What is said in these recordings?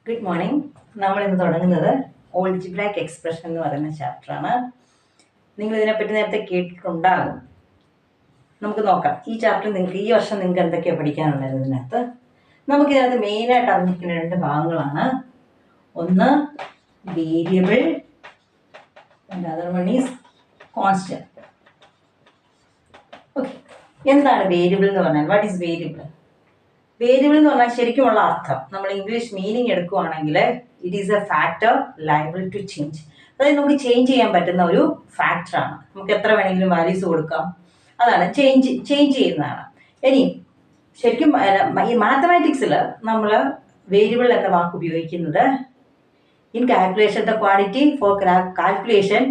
Good morning. നമ്മളിന്ന് തുടങ്ങുന്നത് algebraic expression എന്ന് പറയുന്ന ചാപ്റ്ററാണ്. നിങ്ങൾ ഇതിനെപ്പറ്റി നേരത്തെ കേട്ടിട്ടുണ്ടാകും. നമുക്ക് നോക്കാം ഈ ചാപ്റ്റർ നിങ്ങൾക്ക് ഈ വർഷം നിങ്ങൾക്ക് എന്തൊക്കെയാണ് പഠിക്കാനുള്ളത്. ഇതിനകത്ത് നമുക്കിതിനകത്ത് മെയിനായിട്ട് അറിഞ്ഞിരിക്കുന്ന രണ്ട് ഭാഗങ്ങളാണ്. ഒന്ന് variable and other one is constant. Okay, എന്താണ് വേരിയബിൾ എന്ന് പറഞ്ഞാൽ? What is variable? വേരിയബിൾ എന്ന് പറഞ്ഞാൽ ശരിക്കുമുള്ള അർത്ഥം നമ്മൾ ഇംഗ്ലീഷ് മീനിങ് എടുക്കുകയാണെങ്കിൽ it is a factor liable to change. അതായത് നമുക്ക് ചേഞ്ച് ചെയ്യാൻ പറ്റുന്ന ഒരു ഫാക്ടറാണ്. നമുക്ക് എത്ര വേണമെങ്കിലും വാല്യൂസ് കൊടുക്കാം. അതാണ് ചേഞ്ച് ചെയ്യുന്നതാണ്. ഇനി ശരിക്കും ഈ മാത്തമാറ്റിക്സിൽ നമ്മൾ വേരിയബിൾ എന്ന വാക്ക് ഉപയോഗിക്കുന്നത് in calculation the quantity for calculation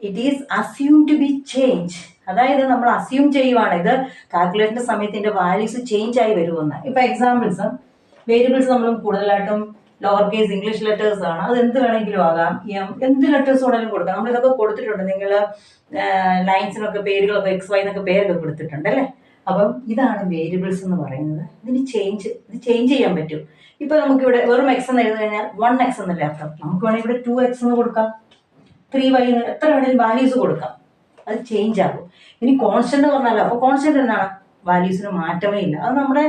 it is assume to be change. അതായത് നമ്മൾ അസ്യൂം ചെയ്യുവാണ് ഇത് കാൽക്കുലേഷൻ്റെ സമയത്ത് ഇതിൻ്റെ വാല്യൂസ് ചേഞ്ച് ആയി വരുമെന്ന്. ഇപ്പം എക്സാമ്പിൾസ് വേരിയബിൾസ് നമ്മൾ കൂടുതലായിട്ടും ലോവർ കേസ് ഇംഗ്ലീഷ് ലെറ്റേഴ്സ് ആണ്. അത് എന്ത് വേണമെങ്കിലും ആകാം, എന്ത് ലെറ്റേഴ്സ് വേണമെങ്കിലും കൊടുക്കാം. നമ്മളിതൊക്കെ കൊടുത്തിട്ടുണ്ട്. നിങ്ങൾ ലൈൻസിനൊക്കെ പേരുകളൊക്കെ XY എന്നൊക്കെ പേരൊക്കെ കൊടുത്തിട്ടുണ്ട് അല്ലേ. അപ്പം ഇതാണ് വേരിയബിൾസ് എന്ന് പറയുന്നത്. ഇത് ചേഞ്ച് ചെയ്യാൻ പറ്റും. ഇപ്പം നമുക്കിവിടെ വെറും X എന്ന് എഴുതി കഴിഞ്ഞാൽ 1X എന്നല്ലേ അർത്ഥം. നമുക്ക് വേണമെങ്കിൽ ഇവിടെ 2X എന്ന് കൊടുക്കാം, 3Y എത്ര വേണമെങ്കിലും വാല്യൂസ് കൊടുക്കാം. അത് ചേഞ്ച് ആകും. ഇനി കോൺസ്റ്റന്റ് പറഞ്ഞാലോ, അപ്പോൾ കോൺസ്റ്റന്റ് എന്താണ്? വാല്യൂസിന് മാറ്റമേ ഇല്ല. അത് നമ്മുടെ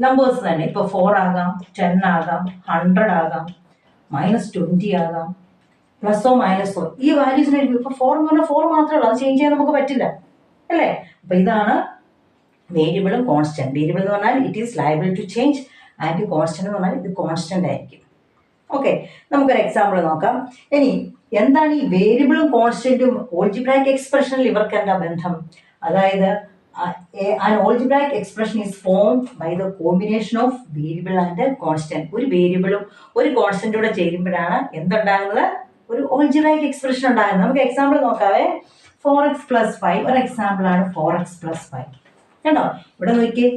നമ്പേഴ്സ് തന്നെ. ഇപ്പോൾ 4 ആകാം, 10 ആകാം, 100 ആകാം, -20 ആകാം, +ഓ -ഓ ഈ വാല്യൂസിന്. ഇപ്പോൾ 4 എന്ന് പറഞ്ഞാൽ 4 മാത്രമേ ഉള്ളൂ. അത് ചേഞ്ച് ചെയ്യാൻ നമുക്ക് പറ്റില്ല അല്ലേ. അപ്പോൾ ഇതാണ് വേരിയബിളും കോൺസ്റ്റന്റ്. വേരിയബിൾ എന്ന് പറഞ്ഞാൽ it is liable to change and constant എന്ന് പറഞ്ഞാൽ ഇത് കോൺസ്റ്റന്റ് ആയിരിക്കും. ഓക്കെ, നമുക്കൊരു എക്സാമ്പിൾ നോക്കാം. ഇനി എന്താണ് ഈ വേരിയബിളും കോൺസ്റ്റന്റും ഓൾജിബ്രാക് എക്സ്പ്രഷനിൽ ഇവർക്ക് എന്താ ബന്ധം? അതായത് an algebraic expression is formed by the combination of variable and constant. ഒരു വേരിയബിളും ഒരു കോൺസ്റ്റന്റും കൂടെ ചേരുമ്പോഴാണ് എന്തുണ്ടാകുന്നത്? ഒരു ഓൾജിബ്രാക് എക്സ്പ്രഷൻ ഉണ്ടാകുന്നത്. നമുക്ക് എക്സാമ്പിൾ നോക്കാവേ. 4x + 5 ഒരു എക്സാമ്പിൾ ആണ്. 4x + 5 കണ്ടോ? ഇവിടെ നോക്കിയേ,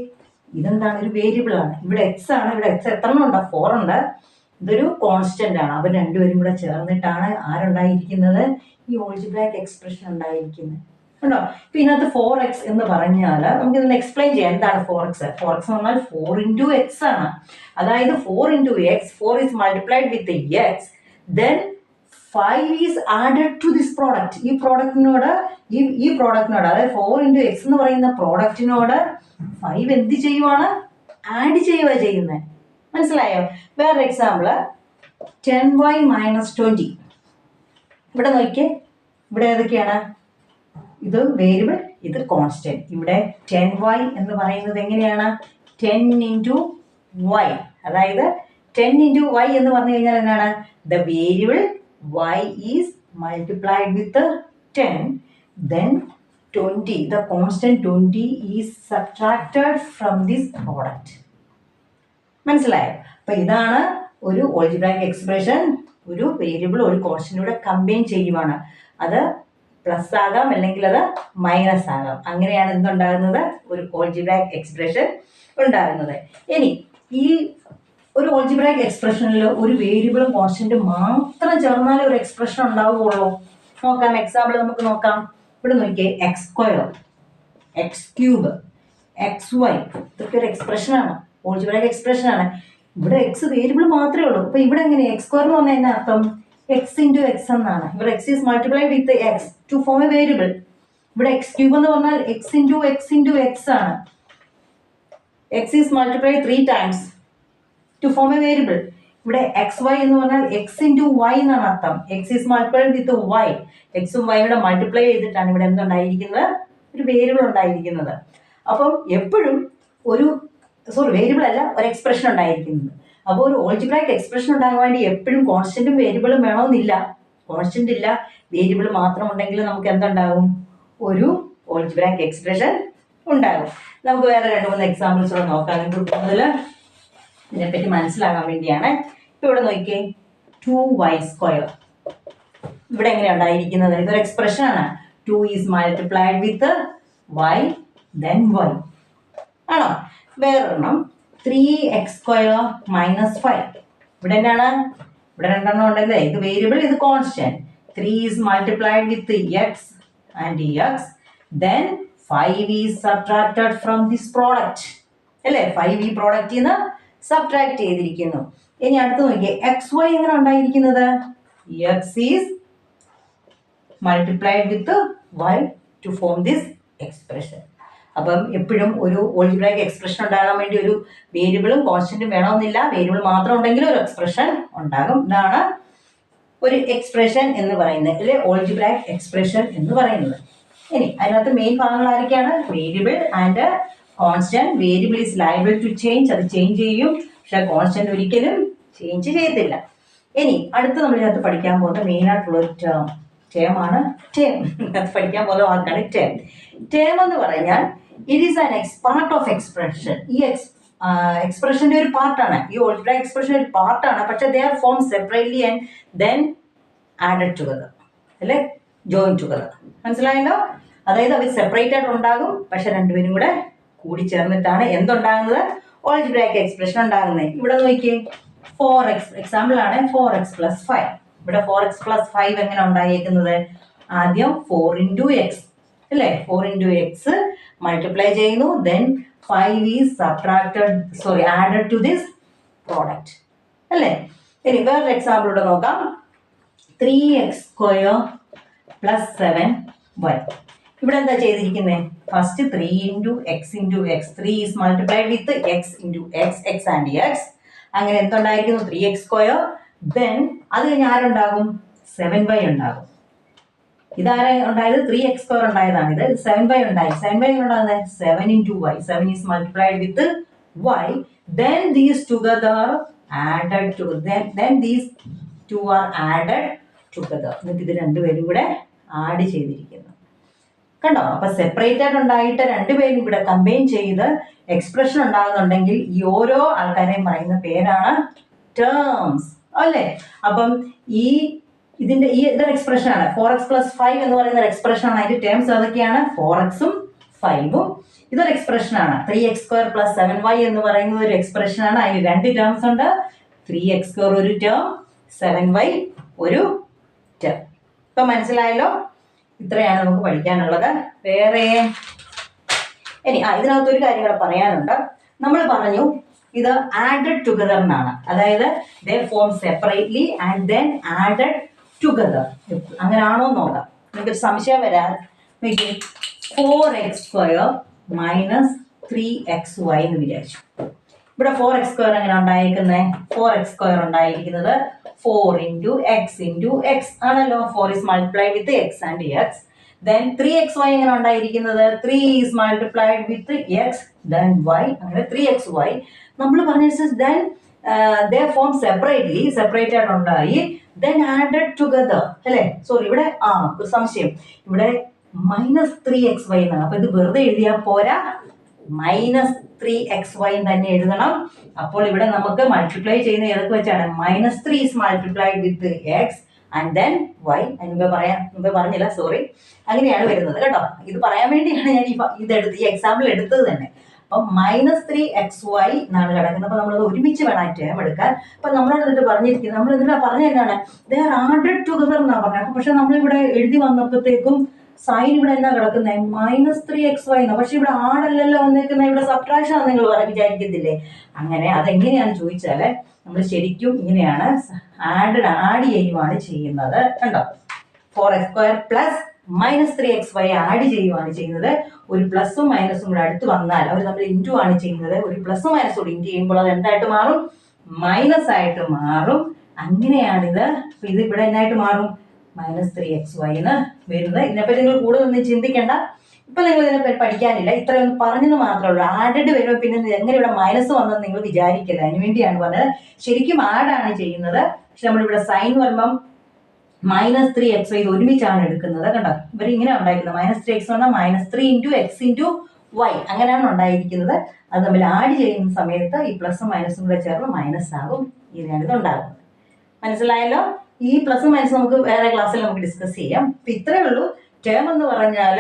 ഇതെന്താണ്? ഒരു വേരിയബിൾ ആണ്. ഇവിടെ x ആണ്. ഇവിടെ x എത്ര ഉണ്ട്? 4 ഉണ്ട്. ഇതൊരു കോൺസ്റ്റന്റ് ആണ്. അവർ രണ്ടുപേരും കൂടെ ചേർന്നിട്ടാണ് ആരുണ്ടായിരിക്കുന്നത്? ഈ ഓൾജിബ്രാക് എക്സ്പ്രഷൻ ഉണ്ടായിരിക്കുന്നത്. കണ്ടോ? ഇപ്പൊ ഇതിനകത്ത് 4x എന്ന് പറഞ്ഞാൽ നമുക്ക് ഇതിന് എക്സ്പ്ലെയിൻ ചെയ്യാം. എന്താണ് 4x? 4x എന്ന് പറഞ്ഞാൽ 4 × x ആണ്. അതായത് 4 × x, 4 is multiplied with x, then 5 is added to this product. ഈ പ്രോഡക്റ്റിനോട് അതായത് 4 × x എന്ന് പറയുന്ന പ്രോഡക്റ്റിനോട് 5 എന്ത് ചെയ്യുവാണ്? ആഡ് ചെയ്യുന്നത്. മനസ്സിലായോ? വേറൊരു എക്സാമ്പിള് 10y - 20. ഇവിടെ നോക്കിയേ, ഇവിടെ ഏതൊക്കെയാണ്? ഇത് വേരിയബിൾ, ഇത് കോൺസ്റ്റന്റ്. ഇവിടെ 10y എന്ന് പറയുന്നത് എങ്ങനെയാണ്? 10 × y. അതായത് 10 × y എന്ന് പറഞ്ഞു കഴിഞ്ഞാൽ എന്താണ്? The variable y is multiplied with 10, then 20, the constant 20 is subtracted from this product. മനസ്സിലായോ? അപ്പൊ ഇതാണ് ഒരു ഓൾജിബ്രാക് എക്സ്പ്രഷൻ. ഒരു വേരിയബിൾ ഒരു കോൺസ്റ്റന്റിലൂടെ കമ്പൈൻ ചെയ്യുവാണ്. അത് പ്ലസ് ആകാം, അല്ലെങ്കിൽ അത് മൈനസ് ആകാം. അങ്ങനെയാണ് എന്തുണ്ടാകുന്നത്? ഒരു ഓൾജിബ്രാക് എക്സ്പ്രഷൻ ഉണ്ടാകുന്നത്. ഇനി ഈ ഒരു ഓൾജിബ്രാക് എക്സ്പ്രഷനിൽ ഒരു വേരിയബിളും കോൺസ്റ്റന്റും മാത്രം ചേർന്നാലേ ഒരു എക്സ്പ്രഷൻ ഉണ്ടാവുകയുള്ളൂ. നോക്കാം, എക്സാമ്പിൾ നമുക്ക് നോക്കാം. ഇവിടെ നോക്കിയേ, x², x³ xy ഇതൊക്കെ ഒരു എക്സ്പ്രഷനാണ്, ഓൾജിബ്രാക് എക്സ്പ്രഷനാണ്. ഇവിടെ x വേരിയബിൾ മാത്രമേ ഉള്ളൂ. അപ്പൊ ഇവിടെ എങ്ങനെ? x² എന്ന് പറഞ്ഞാൽ എന്നാ അർത്ഥം? x × x എന്നാണ്. ഇവിടെ x is multiplied with x to form a variable. ഇവിടെ x³ എന്ന് പറഞ്ഞാൽ x × x ആണ്. x is multiplied 3 times to form a variable. ഇവിടെ xy എന്ന് പറഞ്ഞാൽ x × y എന്നാണ് അർത്ഥം. x is multiplied with y. x ഉം y യുടെ മൾട്ടിപ്ലൈ ചെയ്തിട്ടാണ് ഇവിടെ എന്തുണ്ടായിരിക്കുന്നത്? ഒരു വേരിയബിൾ ഉണ്ടായിരിക്കുന്നത്. അപ്പം എപ്പോഴും വേരിയബിൾ അല്ല, ഒരു എക്സ്പ്രഷൻ ഉണ്ടായിരിക്കുന്നത്. അപ്പോൾ ഒരു ഓൾജിബ്രാക് എക്സ്പ്രഷൻ ഉണ്ടാകാൻ വേണ്ടി എപ്പോഴും കോൺസ്റ്റന്റും വേരിയബിളും വേണമെന്നില്ല. കോൺസ്റ്റന്റ് ഇല്ല, വേരിയബിൾ മാത്രം ഉണ്ടെങ്കിൽ നമുക്ക് എന്തുണ്ടാകും? ഒരു ഓൾജിബ്രാക് എക്സ്പ്രഷൻ ഉണ്ടാകും. നമുക്ക് വേറെ 2-3 എക്സാമ്പിൾസ് കൂടെ നോക്കാം. നിങ്ങൾക്ക് കൂടുതൽ ഇതിനെപ്പറ്റി മനസ്സിലാകാൻ വേണ്ടിയാണ്. ഇപ്പൊ ഇവിടെ നോക്കിയേ, 2y². ഇവിടെ എങ്ങനെയാണ് ഉണ്ടായിരിക്കുന്നത്? ഇതൊരു എക്സ്പ്രഷൻ ആണ്. 2 is multiplied with y, then y ആണോ? വേറൊരെണ്ണം 3x² - 5. ഇവിടെ എന്താണ്? ഇവിടെ 2 എണ്ണം ഉണ്ടല്ലേ. ഇത് വേരിയബിൾ, ഇത് constant. 3 is multiplied with x and x, then 5 is subtracted from this product. അല്ലേ? 5 ഈ പ്രോഡക്റ്റിൽ നിന്ന് സബ്ട്രാക്ട് ചെയ്തിരിക്കുന്നു. ഇനി അടുത്ത് നോക്കിയേ, എക്സ് വൈ എങ്ങനെ ഉണ്ടായിരിക്കുന്നത്? X is multiplied with y to form this expression. അപ്പം എപ്പോഴും ഒരു ഓൾജിബ്രായിക് എക്സ്പ്രഷൻ ഉണ്ടാകാൻ വേണ്ടി ഒരു വേരിയബിളും കോൺസ്റ്റന്റും വേണമെന്നില്ല. വേരിയബിൾ മാത്രം ഉണ്ടെങ്കിൽ ഒരു എക്സ്പ്രഷൻ ഉണ്ടാകും. ഇതാണ് ഒരു എക്സ്പ്രഷൻ എന്ന് പറയുന്നത്, അല്ലെ ഓൾജിബ്രായിക് എക്സ്പ്രഷൻ എന്ന് പറയുന്നത്. ഇനി അതിനകത്ത് മെയിൻ ഭാഗങ്ങൾ ആരൊക്കെയാണ്? Variable and constant. Variable is liable to change, അത് ചേഞ്ച് ചെയ്യും. പക്ഷെ കോൺസ്റ്റന്റ് ഒരിക്കലും ചേഞ്ച് ചെയ്യത്തില്ല. ഇനി അടുത്ത് നമ്മൾ ഇതിനകത്ത് പഠിക്കാൻ പോകുന്ന മെയിൻ ആയിട്ടുള്ള ഒരു ടേം ആണ് ടേം. അത് പഠിക്കാൻ പോകുന്ന വാക്കാണ് ടേം. ടേം എന്ന് പറഞ്ഞാൽ it is an part of expression. ഈ എക്സ്പ്രഷന്റെ ഒരു പാർട്ടാണ്, ഈ ഓൾജിബ്രായിക് എക്സ്പ്രഷൻ ഒരു പാർട്ടാണ്. പക്ഷെ they are form separately and then added together, അല്ലെ ജോയിൻ ടുഗദർ. മനസ്സിലായല്ലോ? അതായത് അവർ സെപ്പറേറ്റ് ആയിട്ട് ഉണ്ടാകും, പക്ഷെ രണ്ടുപേരും കൂടെ കൂടി ചേർന്നിട്ടാണ് എന്തുണ്ടാകുന്നത്? ഓൾജിബ്രായിക് എക്സ്പ്രഷൻ ഉണ്ടാകുന്നത്. ഇവിടെ നോക്കിയേ, 4x എക്സാമ്പിൾ ആണ്, 4x + 5. ഇവിടെ 4x + 5 എങ്ങനെ ഉണ്ടായിരിക്കുന്നത്? ആദ്യം 4 × x, അല്ലേ? 4 × x മൾട്ടിപ്ലൈ ചെയ്യുന്നു, then 5 is added to this product, അല്ലേ? ഇനി വേറൊരു എക്സാമ്പിൾ ഇവിടെ നോക്കാം. 3x² + 7y. ഇവിടെ എന്താ ചെയ്തിരിക്കുന്നത്? First 3 × x × x. 3 is multiplied with x × x, x and x. അങ്ങനെ എന്തുണ്ടായിരിക്കുന്നു? 3x². ദെൻ അത് കഴിഞ്ഞ് ആരുണ്ടാകും? 7y ഉണ്ടാകും. ഇതാരെ ഉണ്ടായത്? 3x² ഉണ്ടായതാണ്. ഇത് 7y ഉണ്ടായി. 7y ഉണ്ടാകുന്നത് 7 × y. 7 is multiplied with y. Then these together added to then these two are added together. എന്നിട്ട് ഇത് രണ്ടുപേരും കൂടെ ആഡ് ചെയ്തിരിക്കുന്നു. കണ്ടോ? അപ്പൊ സെപ്പറേറ്റ് ആയിട്ട് ഉണ്ടായിട്ട് രണ്ടുപേരും കൂടെ കമ്പൈൻ ചെയ്ത് എക്സ്പ്രഷൻ ഉണ്ടാകുന്നുണ്ടെങ്കിൽ ഈ ഓരോ ആൾക്കാരെയും പറയുന്ന പേരാണ് ടേംസ്, അല്ലേ? അപ്പം ഇതൊരു എക്സ്പ്രഷൻ ആണ്. 4x + 5 എന്ന് പറയുന്ന ഒരു എക്സ്പ്രഷൻ ആണ്. അതിന്റെ ടേംസ് ഏതൊക്കെയാണ്? 4x ഉം 5 ഉം. ഇതൊരു എക്സ്പ്രഷൻ ആണ്. 3x² + 7y എന്ന് പറയുന്നത് ഒരു എക്സ്പ്രഷൻ ആണ്. അതിന് രണ്ട് ടേംസ് ഉണ്ട്. 3x² ഒരു ടേം, 7y ഒരു ടേം. ഇപ്പൊ മനസ്സിലായല്ലോ? ഇത്രയാണ് നമുക്ക് പഠിക്കാനുള്ളത്. വേറെ ഇനി ഇതിനകത്തൊരു കാര്യം കൂടെ പറയാനുണ്ട്. നമ്മൾ പറഞ്ഞു ഇത് ആഡഡ് ടുഗദർ എന്നാണ്. അതായത് ദേ form separately and then added together. അങ്ങനെയാണോ നോക്കാം. എനിക്കൊരു സംശയം വരാൻ. 4x² - 3xy എന്ന് വിചാരിച്ചു. ഇവിടെ 4x² എങ്ങനെ ഉണ്ടായിരിക്കുന്നത്? 4x² ഉണ്ടായിരിക്കുന്നത് 4 × x × x ആണല്ലോ. 4 is multiplied with x and x. Then 3xy എങ്ങനെ ഉണ്ടായിരിക്കുന്നത്? 3 is multiplied with x then y. അങ്ങനെ 3xy നമ്മൾ പറഞ്ഞ then they form സെപ്പറേറ്റ് ആയിട്ട് ഉണ്ടായി, then added together, അല്ലേ? സോറി, ഇവിടെ ഒരു സംശയം. ഇവിടെ -3xy എന്നാണ്. അപ്പൊ ഇത് വെറുതെ എഴുതിയാൽ പോരാ, -3xy തന്നെ എഴുതണം. അപ്പോൾ ഇവിടെ നമുക്ക് മൾട്ടിപ്ലൈ ചെയ്യുന്ന ഏതൊക്കെ വെച്ചാണ്? -3 is multiplied with x and then y. മുമ്പേ പറഞ്ഞില്ല, സോറി. അങ്ങനെയാണ് വരുന്നത് കേട്ടോ. ഇത് പറയാൻ വേണ്ടിയാണ് ഞാൻ ഈ എക്സാമ്പിൾ എടുത്തത് തന്നെ. അപ്പം -3xy എന്നാണ് കിടക്കുന്നത്. അപ്പൊ നമ്മളത് ഒരുമിച്ച് വേണം ടേം എടുക്കാൻ. അപ്പൊ നമ്മളോട് എന്നിട്ട് പറഞ്ഞിരിക്കുന്നത്, നമ്മൾ എന്നിട്ട് പറഞ്ഞ എന്താണ്? ദേ ആർ ആഡഡ് ടുഗദർ എന്നാണ് പറഞ്ഞത്. അപ്പൊ പക്ഷെ നമ്മളിവിടെ എഴുതി വന്നപ്പോഴത്തേക്കും സൈൻ ഇവിടെ എന്നാ കിടക്കുന്നത്? -3xy എന്നാ. പക്ഷെ ഇവിടെ ആഡല്ലല്ലോ വന്നേക്കുന്നത്, ഇവിടെ സബ്ട്രാക്ഷൻ ആണ് നിങ്ങൾ വിചാരിക്കത്തില്ലേ? അങ്ങനെ അതെങ്ങനെയാണെന്ന് ചോദിച്ചാല് നമ്മൾ ശരിക്കും ഇങ്ങനെയാണ് ആഡ് ചെയ്യുവാണ് ചെയ്യുന്നത്. കണ്ടോ? 4x² + -3xy ആഡ് ചെയ്യുവാണ് ചെയ്യുന്നത്. ഒരു പ്ലസും മൈനസും കൂടെ അടുത്ത് വന്നാൽ അവർ നമ്മൾ ഇൻറ്റു ആണ് ചെയ്യുന്നത്. ഒരു പ്ലസും മൈനസും കൂടി ഇൻറ്റു ചെയ്യുമ്പോൾ അത് എന്തായിട്ട് മാറും? മൈനസ് ആയിട്ട് മാറും. അങ്ങനെയാണിത്. ഇത് ഇവിടെ എന്നായിട്ട് മാറും? -3xy എന്ന് വരുന്നത്. ഇതിനെപ്പറ്റി നിങ്ങൾ കൂടുതലൊന്നും ചിന്തിക്കേണ്ട. ഇപ്പൊ നിങ്ങൾ ഇതിനെപ്പറ്റി പഠിക്കാനില്ല, ഇത്രയൊന്നും പറഞ്ഞെന്ന് മാത്രമേ ഉള്ളൂ. ആഡഡ് വരുമ്പോൾ പിന്നെ എങ്ങനെ ഇവിടെ മൈനസ് വന്നെന്ന് നിങ്ങൾ വിചാരിക്കില്ല. അതിന് വേണ്ടിയാണ് പറഞ്ഞത്. ശരിക്കും ആഡാണ് ചെയ്യുന്നത്. പക്ഷെ നമ്മളിവിടെ സൈൻ വരുമ്പം -3xy ഇത് ഒരുമിച്ചാണ് എടുക്കുന്നത്. കണ്ടോ? ഇവർ ഇങ്ങനെ ഉണ്ടായിരിക്കുന്നത്. -3x പറഞ്ഞാൽ -3 × x × y അങ്ങനെയാണ് ഉണ്ടായിരിക്കുന്നത്. അത് തമ്മിൽ ആഡ് ചെയ്യുന്ന സമയത്ത് ഈ പ്ലസും മൈനസും കൂടെ ചേർന്ന് മൈനസ് ആകും. ഇങ്ങനെയാണ് ഇത് ഉണ്ടാകുന്നത്. മനസ്സിലായല്ലോ? ഈ പ്ലസും മൈനസും നമുക്ക് വേറെ ക്ലാസ്സിൽ നമുക്ക് ഡിസ്കസ് ചെയ്യാം. ഇപ്പൊ ഇത്രയേ ഉള്ളൂ. ടേം എന്ന് പറഞ്ഞാൽ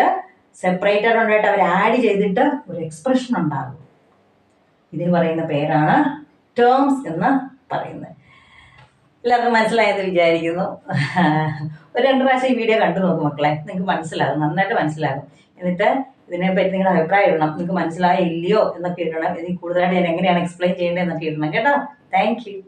സെപ്പറേറ്റഡ് ഉണ്ടായിട്ട് അവർ ആഡ് ചെയ്തിട്ട് ഒരു എക്സ്പ്രഷൻ ഉണ്ടാകും. ഇതിന് പറയുന്ന പേരാണ് ടേംസ് എന്ന് പറയുന്നത്. എല്ലാവർക്കും മനസ്സിലായെന്ന് വിചാരിക്കുന്നു. ഒരു 2 പ്രാവശ്യം ഈ വീഡിയോ കണ്ടു നോക്കും മക്കളെ, നിങ്ങൾക്ക് മനസ്സിലാകും, നന്നായിട്ട് മനസ്സിലാകും. എന്നിട്ട് ഇതിനെപ്പറ്റി നിങ്ങളുടെ അഭിപ്രായം ഇടണം. നിങ്ങൾക്ക് മനസ്സിലായോ ഇല്ലയോ എന്നൊക്കെ ഇടണം. ഇതിൽ കൂടുതലായിട്ട് ഞാൻ എങ്ങനെയാണ് എക്സ്പ്ലെയിൻ ചെയ്യേണ്ടത് എന്നൊക്കെ ഇടണം കേട്ടോ. Thank you.